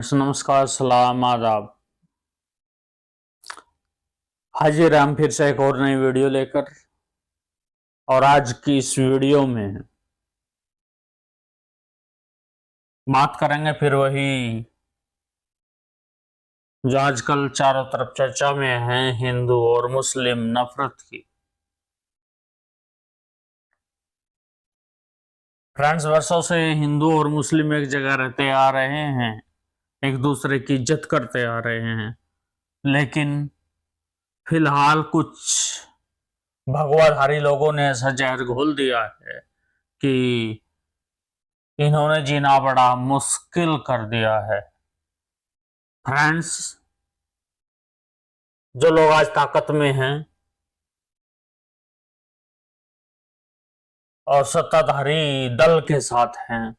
नमस्कार, सलाम, आदाब। हाजिर हम फिर से एक और नई वीडियो लेकर। और आज की इस वीडियो में बात करेंगे फिर वही जो आजकल चारों तरफ चर्चा में है, हिंदू और मुस्लिम नफरत की। फ्रेंड्स, वर्षों से हिंदू और मुस्लिम एक जगह रहते आ रहे हैं, एक दूसरे की इज्जत करते आ रहे हैं, लेकिन फिलहाल कुछ भगवाधारी लोगों ने ऐसा जहर घोल दिया है कि इन्होंने जीना बड़ा मुश्किल कर दिया है। फ्रेंड्स, जो लोग आज ताकत में हैं और सत्ताधारी दल के साथ हैं,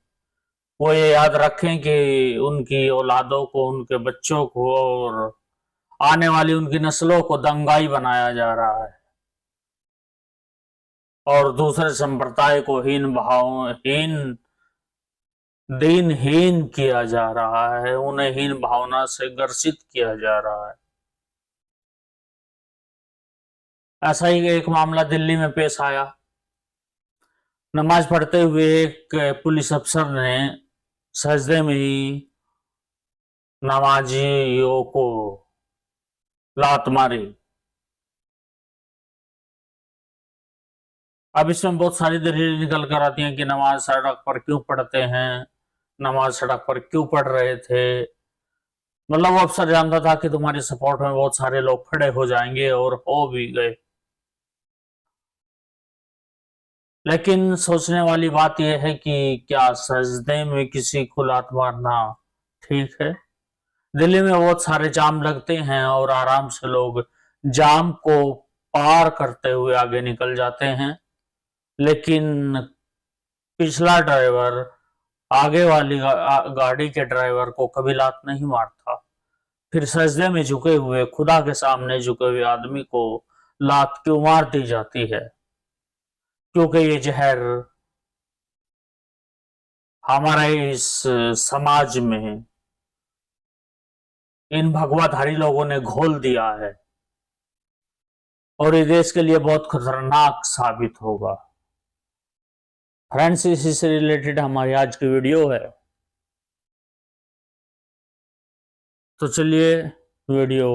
वो ये याद रखें कि उनकी औलादों को, उनके बच्चों को और आने वाली उनकी नस्लों को दंगाई बनाया जा रहा है और दूसरे संप्रदाय को दीनहीन किया जा रहा है, उन्हें हीन भावना से ग्रसित किया जा रहा है। ऐसा ही एक मामला दिल्ली में पेश आया। नमाज पढ़ते हुए एक पुलिस अफसर ने सजदे में ही नमाजियों को लात मारी। अब इसमें बहुत सारी दलीलें निकल कर आती हैं कि नमाज सड़क पर क्यों पढ़ते हैं, नमाज सड़क पर क्यों पढ़ रहे थे। मतलब वो अफसर जानता था कि तुम्हारे सपोर्ट में बहुत सारे लोग खड़े हो जाएंगे, और हो भी गए। लेकिन सोचने वाली बात यह है कि क्या सजदे में किसी को लात मारना ठीक है? दिल्ली में बहुत सारे जाम लगते हैं और आराम से लोग जाम को पार करते हुए आगे निकल जाते हैं, लेकिन पिछला ड्राइवर आगे वाली गाड़ी के ड्राइवर को कभी लात नहीं मारता। फिर सजदे में झुके हुए, खुदा के सामने झुके हुए आदमी को लात क्यों मार दी जाती है? क्योंकि ये जहर हमारे इस समाज में इन भगवाधारी लोगों ने घोल दिया है और ये देश के लिए बहुत खतरनाक साबित होगा। फ्रेंड्स, इसी से रिलेटेड हमारी आज की वीडियो है, तो चलिए वीडियो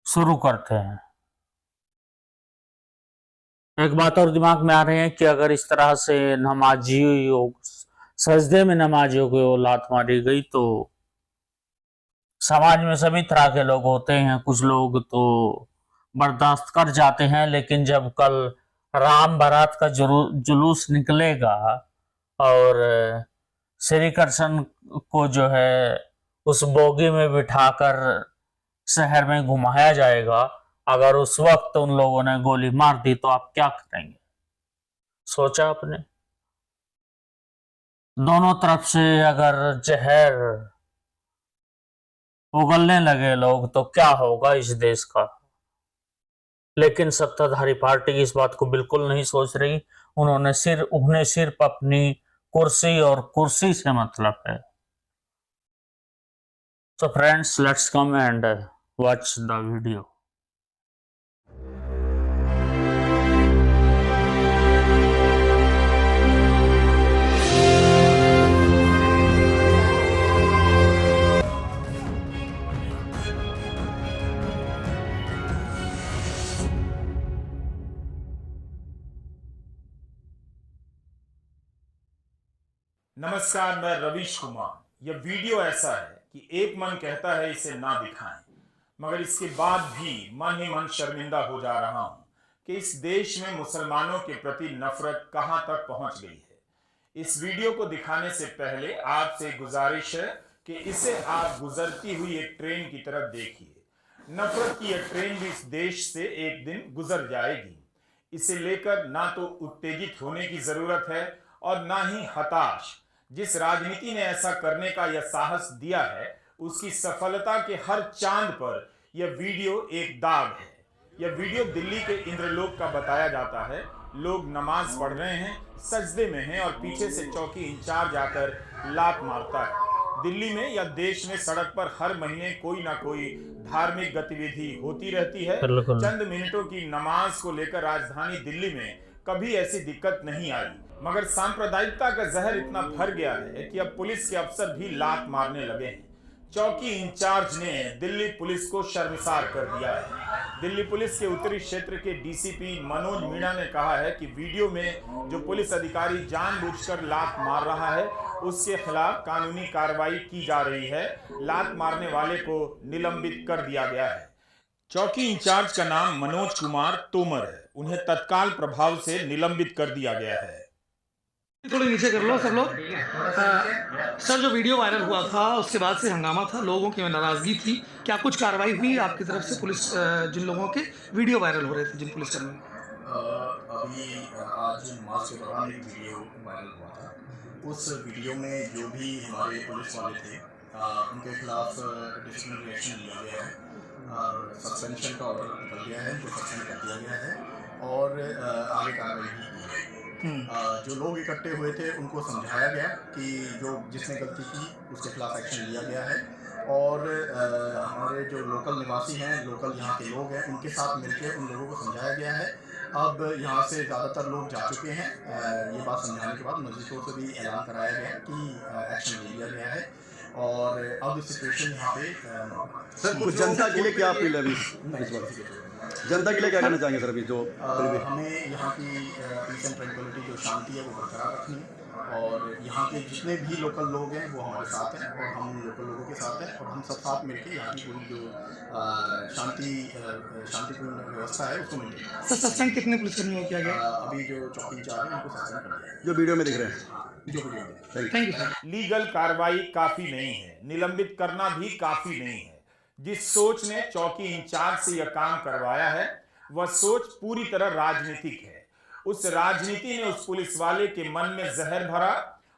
शुरू करते हैं। एक बात और दिमाग में आ रही है कि अगर इस तरह से नमाजियों, सजदे में नमाजियों को लात मारी गई तो समाज में सभी तरह के लोग होते हैं। कुछ लोग तो बर्दाश्त कर जाते हैं, लेकिन जब कल राम बारात का जुलूस निकलेगा और श्री कृष्ण को जो है उस बोगी में बिठाकर शहर में घुमाया जाएगा, अगर उस वक्त उन लोगों ने गोली मार दी तो आप क्या करेंगे? सोचा आपने? दोनों तरफ से अगर जहर उगलने लगे लोग तो क्या होगा इस देश का? लेकिन सत्ताधारी पार्टी इस बात को बिल्कुल नहीं सोच रही। उन्हें सिर्फ अपनी कुर्सी और कुर्सी से मतलब है। So friends, let's come and watch the video. नमस्कार, मैं रवीश कुमार। यह वीडियो ऐसा है कि एक मन कहता है इसे ना दिखाएं, मगर इसके बाद भी मन ही मन शर्मिंदा हो जा रहा हूं कि इस देश में मुसलमानों के प्रति नफरत कहां तक पहुंच गई है। इस वीडियो को दिखाने से पहले आपसे गुजारिश है कि इसे आप गुजरती हुई एक ट्रेन की तरह देखिए। नफरत की यह ट्रेन भी इस देश से एक दिन गुजर जाएगी। इसे लेकर ना तो उत्तेजित होने की जरूरत है और ना ही हताश। जिस राजनीति ने ऐसा करने का यह साहस दिया है, उसकी सफलता के हर चांद पर यह वीडियो एक दाग है। यह वीडियो दिल्ली के इंद्रलोक का बताया जाता है। लोग नमाज पढ़ रहे हैं, सजदे में हैं और पीछे से चौकी इंचार्ज आकर लात मारता है। दिल्ली में या देश में सड़क पर हर महीने कोई ना कोई धार्मिक गतिविधि होती रहती है। बिल्कुल। चंद मिनटों की नमाज को लेकर राजधानी दिल्ली में कभी ऐसी दिक्कत नहीं आई, मगर सांप्रदायिकता का जहर इतना भर गया है कि अब पुलिस के अफसर भी लात मारने लगे हैं। चौकी इंचार्ज ने दिल्ली पुलिस को शर्मसार कर दिया है। दिल्ली पुलिस के उत्तरी क्षेत्र के डीसीपी मनोज मीणा ने कहा है कि वीडियो में जो पुलिस अधिकारी जानबूझकर लात मार रहा है उसके खिलाफ कानूनी कार्रवाई की जा रही है। लात मारने वाले को निलंबित कर दिया गया है। चौकी इंचार्ज का नाम मनोज कुमार तोमर है। उन्हें तत्काल प्रभाव से निलंबित कर दिया गया है। थोड़े नीचे कर लो सब लोग। सर, जो वीडियो वायरल हुआ था उसके बाद से हंगामा था, लोगों की नाराजगी थी, क्या कुछ कार्रवाई हुई आपकी तरफ से? पुलिस जिन लोगों के वीडियो वायरल हो रहे थे, जिन पुलिसकर्मी, अभी आज नमाज के दौरान एक वीडियो वायरल हुआ था। उस वीडियो में जो भी हमारे पुलिस वाले थे उनके खिलाफ डिसिप्लिनरी एक्शन लिया गया है और सस्पेंशन का ऑर्डर निकल गया है, उनको सस्पेंड कर दिया गया है और आगे कार्रवाई भी की है। जो लोग इकट्ठे हुए थे उनको समझाया गया कि जो जिसने गलती की उसके खिलाफ एक्शन लिया गया है और हमारे जो लोकल निवासी हैं, लोकल यहाँ के लोग हैं, उनके साथ मिलकर उन लोगों को समझाया गया है। अब यहाँ से ज़्यादातर लोग जा चुके हैं। ये बात समझाने के बाद मस्जिदों से भी ऐलान कराया गया कि एक्शन ले लिया गया है और अब सिचुएशन यहाँ पे सर कुछ जनता के लिए क्या अपील है अभी? जनता के लिए क्या कहना चाहेंगे सर अभी जो हमें यहाँ की पीस एंड ट्रैंक्विलिटी जो शांति है वो बरकरार रखनी है और यहाँ के जितने भी लोकल लोग हैं वो हमारे साथ हैं और हम लोकल लोगों के साथ हैं और हम सब साथ मिलकर यहाँ की पूरी जो शांतिपूर्ण व्यवस्था है उसको मिलेगी। सर सस्पेंड कितने पुलिसकर्मियों को किया गया? अभी जो चौकी इंचार्ज है उनको सस्पेंड कर दिया है, जो वीडियो में दिख रहे हैं। जो वीडियो में दिख थैंक यू सर। लीगल कार्रवाई काफी नहीं है, निलंबित करना भी काफी नहीं है। जिस सोच ने चौकी इंचार्ज से यह काम करवाया है वह सोच पूरी तरह राजनीतिक है। उस राजनीति ने उस पुलिस वाले के मन में जहर भरा।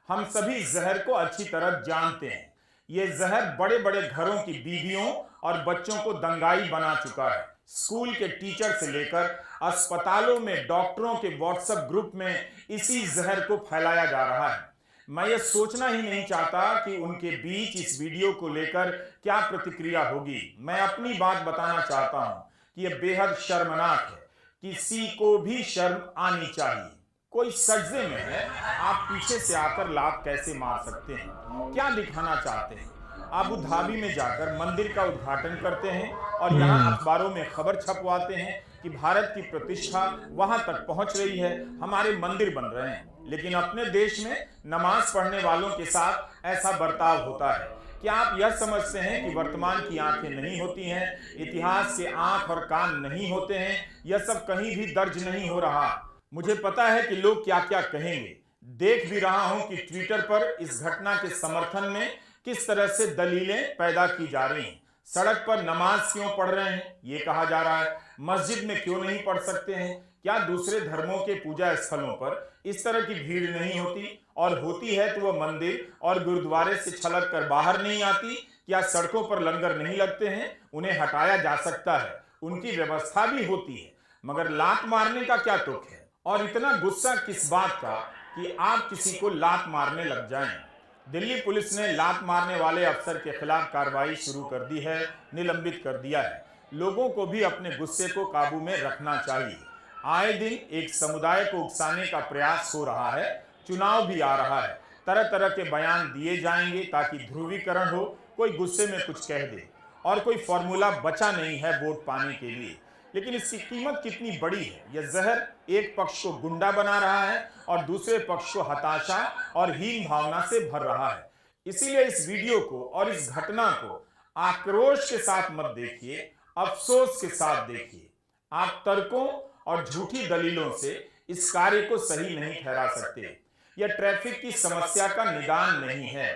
हम सभी जहर को अच्छी तरह जानते हैं। ये जहर बड़े बड़े घरों की बीवियों और बच्चों को दंगाई बना चुका है। स्कूल के टीचर से लेकर अस्पतालों में डॉक्टरों के व्हाट्सएप ग्रुप में इसी जहर को फैलाया जा रहा है। मैं ये सोचना ही नहीं चाहता कि उनके बीच इस वीडियो को लेकर क्या प्रतिक्रिया होगी। मैं अपनी बात बताना चाहता हूं कि यह बेहद शर्मनाक है। किसी को भी शर्म आनी चाहिए। कोई सजदे में है, आप पीछे से आकर लात कैसे मार सकते हैं? क्या दिखाना चाहते हैं? अबू धाबी में जाकर मंदिर का उद्घाटन करते हैं और यहाँ अखबारों में खबर छपवाते हैं कि भारत की प्रतिष्ठा वहां तक पहुंच रही है, हमारे मंदिर बन रहे हैं। लेकिन अपने देश में नमाज पढ़ने वालों के साथ ऐसा बर्ताव होता है। क्या आप यह समझते हैं कि वर्तमान की आंखें नहीं होती हैं, इतिहास के आंख और कान नहीं होते हैं? यह सब कहीं भी दर्ज नहीं हो रहा। मुझे पता है कि लोग क्या क्या कहेंगे। देख भी रहा हूं कि ट्विटर पर इस घटना के समर्थन में किस तरह से दलीलें पैदा की जा रही हैं। सड़क पर नमाज क्यों पढ़ रहे हैं ये कहा जा रहा है, मस्जिद में क्यों नहीं पढ़ सकते हैं? क्या दूसरे धर्मों के पूजा स्थलों पर इस तरह की भीड़ नहीं होती? और होती है तो वह मंदिर और गुरुद्वारे से छलक कर बाहर नहीं आती? क्या सड़कों पर लंगर नहीं लगते हैं? उन्हें हटाया जा सकता है, उनकी व्यवस्था भी होती है, मगर लात मारने का क्या तुक है? और इतना गुस्सा किस बात का कि आप किसी को लात मारने लग जाएं? दिल्ली पुलिस ने लात मारने वाले अफसर के खिलाफ कार्रवाई शुरू कर दी है, निलंबित कर दिया है। लोगों को भी अपने गुस्से को काबू में रखना चाहिए। आए दिन एक समुदाय को उकसाने का प्रयास हो रहा है। चुनाव भी आ रहा है, तरह तरह के बयान दिए जाएंगे ताकि ध्रुवीकरण हो, कोई गुस्से में कुछ कह दे। और कोई फॉर्मूला बचा नहीं है वोट पाने के लिए। लेकिन इसकी कीमत कितनी बड़ी है? यह जहर एक पक्ष को गुंडा बना रहा है और दूसरे पक्ष को हताशा और हीन भावना से भर रहा है। इसीलिए इस वीडियो को और इस घटना को आक्रोश के साथ मत देखिए, अफसोस के साथ देखिए। आप तर्कों और झूठी दलीलों से इस कार्य को सही नहीं ठहरा सकते। यह ट्रैफिक की समस्या का निदान नहीं है,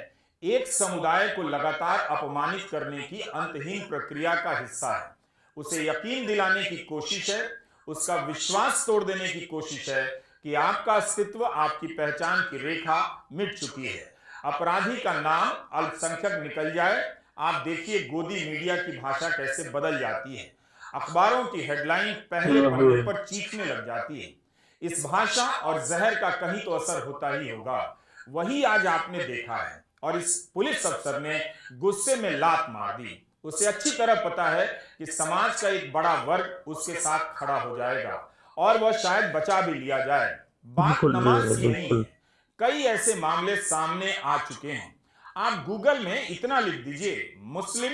एक समुदाय को लगातार अपमानित करने की अंतहीन प्रक्रिया का हिस्सा है। उसे यकीन दिलाने की कोशिश है, उसका विश्वास तोड़ देने की कोशिश है कि आपका अस्तित्व, आपकी पहचान की रेखा मिट चुकी है। अपराधी का नाम अल्पसंख्यक निकल जाए, आप देखिए गोदी मीडिया की भाषा कैसे बदल जाती है। अखबारों की हेडलाइन पहले पन्ने पर चीखने लग जाती है। इस भाषा और जहर का कहीं तो असर होता ही होगा। वही आज आपने देखा है। और इस पुलिस अफसर ने गुस्से में लात मार दी। उसे अच्छी तरह पता है कि समाज का एक बड़ा वर्ग उसके साथ खड़ा हो जाएगा और वह शायद बचा भी लिया जाए। बात बिल्कुल, नमाज की नहीं बिल्कुल। है, कई ऐसे मामले सामने आ चुके हैं। आप गूगल में इतना लिख दीजिए, मुस्लिम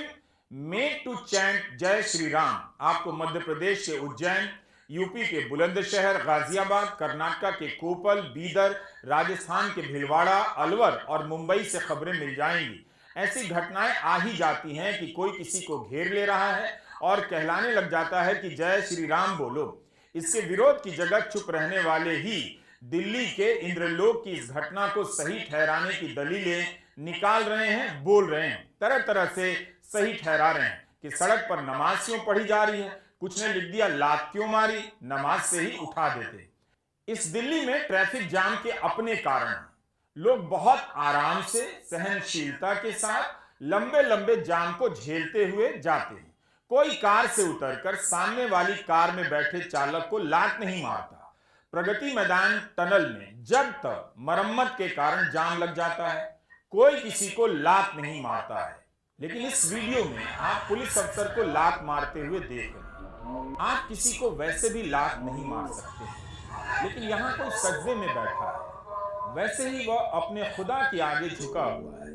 मेड टू चैंट जय श्री राम, आपको मध्य प्रदेश के उज्जैन, यूपी के बुलंदशहर, गाजियाबाद, कर्नाटक के कोपल, बीदर, राजस्थान के भीलवाड़ा, अलवर और मुंबई से खबरें मिल जाएंगी। ऐसी घटनाएं आ ही जाती हैं कि कोई किसी को घेर ले रहा है और कहलाने लग जाता है कि जय श्री राम बोलो। इसके विरोध की जगह चुप रहने वाले ही दिल्ली के इंद्रलोक की इस घटना को सही ठहराने की दलीलें निकाल रहे हैं, बोल रहे हैं, तरह तरह से सही ठहरा रहे हैं कि सड़क पर नमाज क्यों पढ़ी जा रही है। कुछ ने लिख दिया लात क्यों मारी, नमाज से ही उठा देते। इस दिल्ली में ट्रैफिक जाम के अपने कारण हैं। लोग बहुत आराम से, सहनशीलता के साथ लंबे लंबे जाम को झेलते हुए जाते हैं। कोई कार से उतरकर सामने वाली कार में बैठे चालक को लात नहीं मारता। प्रगति मैदान टनल में जब तक मरम्मत के कारण जाम लग जाता है, कोई किसी को लात नहीं मारता है। लेकिन इस वीडियो में आप पुलिस अफसर को लात मारते हुए देख रहे हैं। आप किसी को वैसे भी लात नहीं मार सकते हैं, लेकिन यहाँ कोई सजदे में बैठा है, वैसे ही वह अपने खुदा के आगे झुका हुआ है।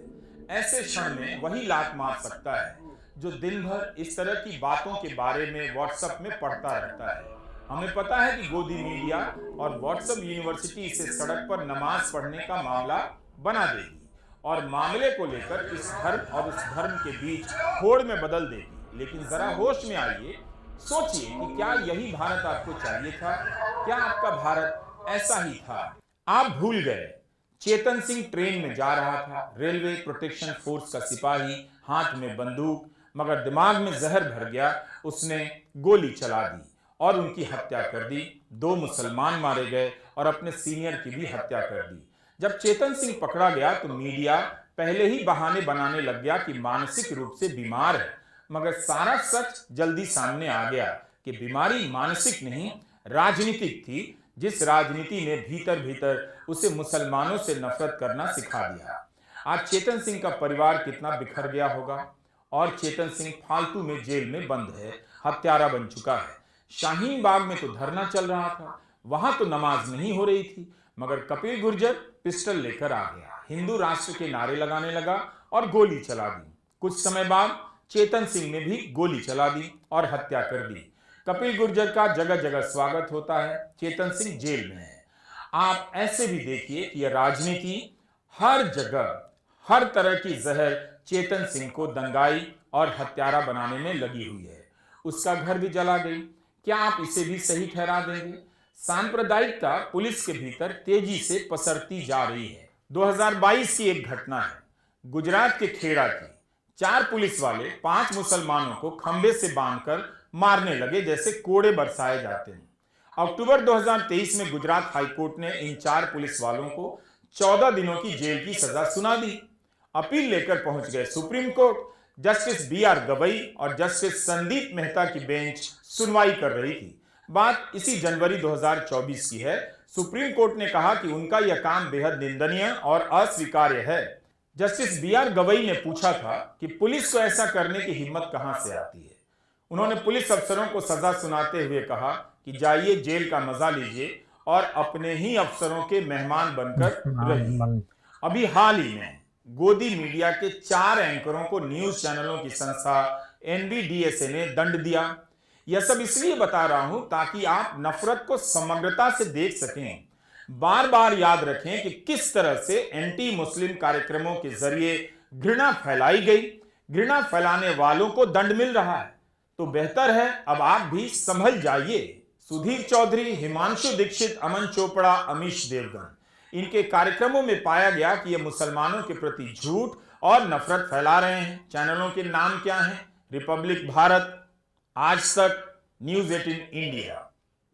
ऐसे क्षण में वही लात मार सकता है जो दिन भर इस तरह की बातों के बारे में व्हाट्सएप में पढ़ता रहता है। हमें पता है कि गोदी मीडिया और व्हाट्सएप यूनिवर्सिटी इसे सड़क पर नमाज पढ़ने का मामला बना देगी और मामले को लेकर इस धर्म और उस धर्म के बीच होड़ में बदल देगी। लेकिन जरा होश में आइए, सोचिए कि क्या यही भारत आपको चाहिए था? क्या आपका भारत ऐसा ही था? आप भूल गए, चेतन सिंह ट्रेन में जा रहा था, रेलवे प्रोटेक्शन फोर्स का सिपाही, हाथ में बंदूक, मगर दिमाग में जहर भर गया। उसने गोली चला दी और उनकी हत्या कर दी। 2 मुसलमान मारे गए और अपने सीनियर की भी हत्या कर दी। जब चेतन सिंह पकड़ा गया तो मीडिया पहले ही बहाने बनाने लग गया कि मानसिक रूप से बीमार है, मगर सारा सच जल्दी सामने आ गया कि बीमारी मानसिक नहीं, राजनीतिक थी, जिस राजनीति ने भीतर भीतर उसे मुसलमानों से नफरत करना सिखा दिया। आज चेतन सिंह का परिवार कितना बिखर गया होगा और चेतन सिंह फालतू में जेल में बंद है, हत्यारा बन चुका है। शाहीन बाग में तो धरना चल रहा था, वहां तो नमाज नहीं हो रही थी, मगर कपिल गुर्जर पिस्टल लेकर आ गया, हिंदू राष्ट्र के नारे लगाने लगा और गोली चला दी। कुछ समय बाद चेतन सिंह ने भी गोली चला दी और हत्या कर दी। कपिल गुर्जर का जगह जगह स्वागत होता है, चेतन सिंह जेल में है। आप ऐसे भी देखिए कि यह राजनीति हर जगह, हर तरह की जहर चेतन सिंह को दंगाई और हत्यारा बनाने में लगी हुई है। उसका घर भी जला गई। क्या आप इसे भी सही ठहरा देंगे? सांप्रदायिकता पुलिस के भीतर तेजी से पसरती जा रही है। 2022 की एक घटना है, गुजरात के खेड़ा की। 4 पुलिस वाले 5 मुसलमानों को खंबे से बांधकर मारने लगे जैसे कोड़े बरसाए जाते हैं। अक्टूबर 2023 में गुजरात हाईकोर्ट ने इन 4 पुलिस वालों को 14 दिनों की जेल की सजा सुना दी। अपील लेकर पहुंच गए supreme court. Justice BR Gavai और जस्टिस संदीप मेहता की बेंच सुनवाई कर रही थी। बात इसी जनवरी 2024 की है। सुप्रीम कोर्ट ने कहा कि उनका यह काम बेहद निंदनीय और अस्वीकार्य है। जस्टिस BR गवई ने पूछा था कि पुलिस को ऐसा करने की हिम्मत कहां से आती है। उन्होंने पुलिस अफसरों को सजा सुनाते हुए कहा कि जाइए, जेल का मजा लीजिए और अपने ही अफसरों के मेहमान बनकर रहिए। अभी हाल ही में गोदी मीडिया के 4 एंकरों को न्यूज चैनलों की संस्था NBDSA ने दंड दिया। यह सब इसलिए बता रहा हूं ताकि आप नफरत को समग्रता से देख सकें। बार बार याद रखें कि किस तरह से एंटी मुस्लिम कार्यक्रमों के जरिए घृणा फैलाई गई। घृणा फैलाने वालों को दंड मिल रहा है, तो बेहतर है अब आप भी संभल जाइए। सुधीर चौधरी, हिमांशु दीक्षित, अमन चोपड़ा, अमीश देवगन, इनके कार्यक्रमों में पाया गया कि ये मुसलमानों के प्रति झूठ और नफरत फैला रहे हैं। चैनलों के नाम क्या हैं? रिपब्लिक भारत, आज तक, न्यूज 18 इंडिया।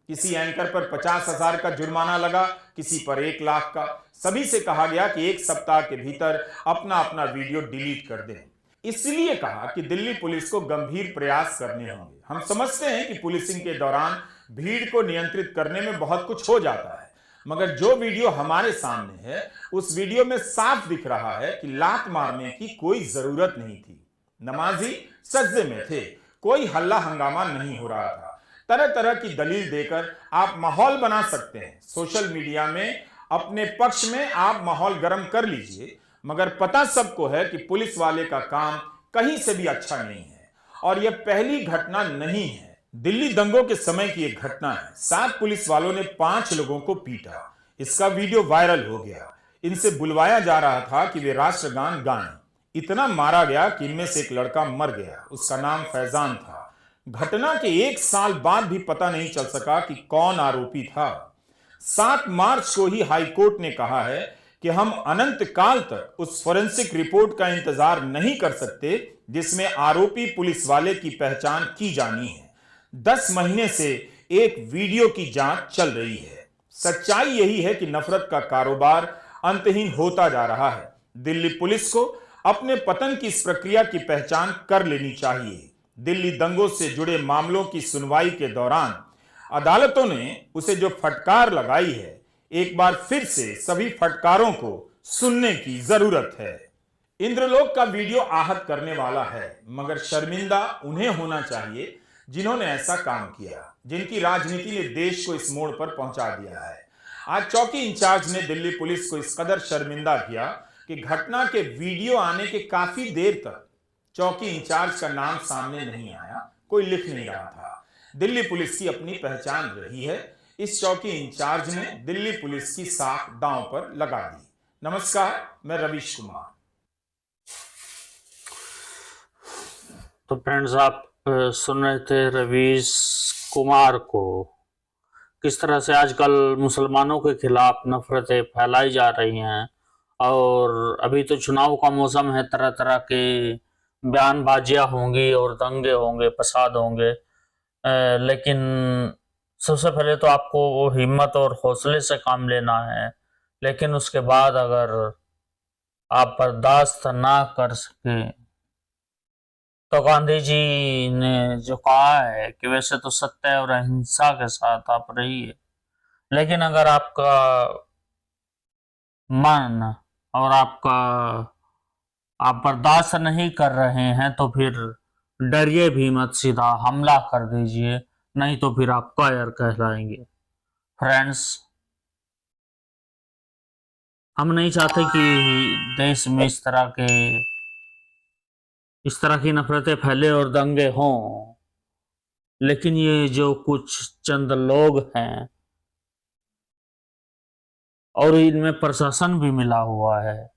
किसी एंकर पर 50,000 का जुर्माना लगा, किसी पर 1 लाख का। सभी से कहा गया कि 1 सप्ताह के भीतर अपना अपना वीडियो डिलीट कर दें। इसलिए कहा कि दिल्ली पुलिस को गंभीर प्रयास करने होंगे। हम समझते हैं कि पुलिसिंग के दौरान भीड़ को नियंत्रित करने में बहुत कुछ हो जाता है, मगर जो वीडियो हमारे सामने है उस वीडियो में साफ दिख रहा है कि लात मारने की कोई जरूरत नहीं थी। नमाजी सजदे में थे, कोई हल्ला हंगामा नहीं हो रहा था। तरह तरह की दलील देकर आप माहौल बना सकते हैं। सोशल मीडिया में अपने पक्ष में आप माहौल गर्म कर लीजिए, मगर पता सबको है कि पुलिस वाले का काम कहीं से भी अच्छा नहीं है। और यह पहली घटना नहीं है, दिल्ली दंगों के समय की एक घटना है। 7 पुलिस वालों ने 5 लोगों को पीटा। इसका वीडियो वायरल हो गया। इनसे बुलवाया जा रहा था कि वे राष्ट्रगान गाएं। इतना मारा गया कि इनमें से एक लड़का मर गया। उसका नाम फैजान था। घटना के 1 साल बाद भी पता नहीं चल सका कि कौन आरोपी था। 7 मार्च को ही हाईकोर्ट ने कहा है कि हम अनंत काल तक उस फोरेंसिक रिपोर्ट का इंतजार नहीं कर सकते जिसमें आरोपी पुलिस वाले की पहचान की जानी है। 10 महीने से एक वीडियो की जांच चल रही है। सच्चाई यही है कि नफरत का कारोबार अंतहीन होता जा रहा है। दिल्ली पुलिस को अपने पतन की इस प्रक्रिया की पहचान कर लेनी चाहिए। दिल्ली दंगों से जुड़े मामलों की सुनवाई के दौरान अदालतों ने उसे जो फटकार लगाई है, एक बार फिर से सभी फटकारों को सुनने की जरूरत है। इंद्रलोक का वीडियो आहत करने वाला है, मगर शर्मिंदा उन्हें होना चाहिए जिन्होंने ऐसा काम किया, जिनकी राजनीति ने देश को इस मोड़ पर पहुंचा दिया है। आज चौकी इंचार्ज ने दिल्ली पुलिस को इस कदर शर्मिंदा किया कि घटना के वीडियो आने के काफी देर तक चौकी इंचार्ज का नाम सामने नहीं आया, कोई लिख नहीं रहा था। दिल्ली पुलिस की अपनी पहचान रही है। इस चौकी इंचार्ज ने दिल्ली पुलिस की साख दांव पर लगा दी। नमस्कार, मैं रवीश कुमार। तो फ्रेंड्स, आप सुन रहे थे रवीश कुमार को। किस तरह से आजकल मुसलमानों के खिलाफ नफरतें फैलाई जा रही हैं, और अभी तो चुनाव का मौसम है, तरह तरह के बयानबाजियां होंगी और दंगे होंगे, फसाद होंगे। लेकिन सबसे पहले तो आपको हिम्मत और हौसले से काम लेना है। लेकिन उसके बाद अगर आप बर्दाश्त ना कर सके, तो गांधी जी ने जो कहा है कि वैसे तो सत्य और अहिंसा के साथ आप रहिए, लेकिन अगर आपका मन और आप बर्दाश्त नहीं कर रहे हैं तो फिर डरिए भी मत, सीधा हमला कर दीजिए, नहीं तो फिर आप कायर कहलाएंगे। फ्रेंड्स, हम नहीं चाहते कि देश में इस तरह की नफरतें फैले और दंगे हों, लेकिन ये जो कुछ चंद लोग हैं, और इनमें प्रशासन भी मिला हुआ है,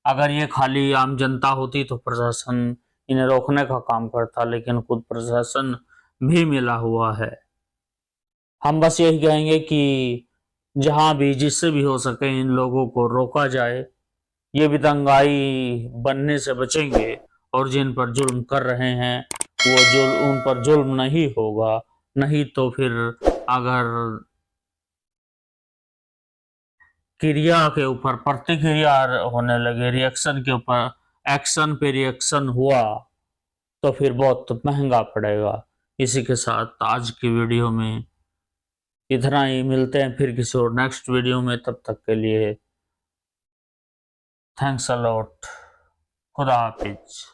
अगर ये खाली आम जनता होती तो प्रशासन इन्हें रोकने का काम करता, लेकिन खुद प्रशासन भी मिला हुआ है। हम बस यही कहेंगे कि जहां भी जिससे भी हो सके इन लोगों को रोका जाए। ये भी दंगाई बनने से बचेंगे, और जिन पर जुल्म कर रहे हैं उन पर जुल्म नहीं होगा। नहीं तो फिर अगर क्रिया के ऊपर प्रतिक्रिया होने लगे, रिएक्शन के ऊपर एक्शन पे रिएक्शन हुआ, तो फिर बहुत महंगा पड़ेगा। इसी के साथ आज की वीडियो में इतना ही। मिलते हैं फिर किसी और नेक्स्ट वीडियो में। तब तक के लिए थैंक्स अ लॉट। खुदा हाफिज।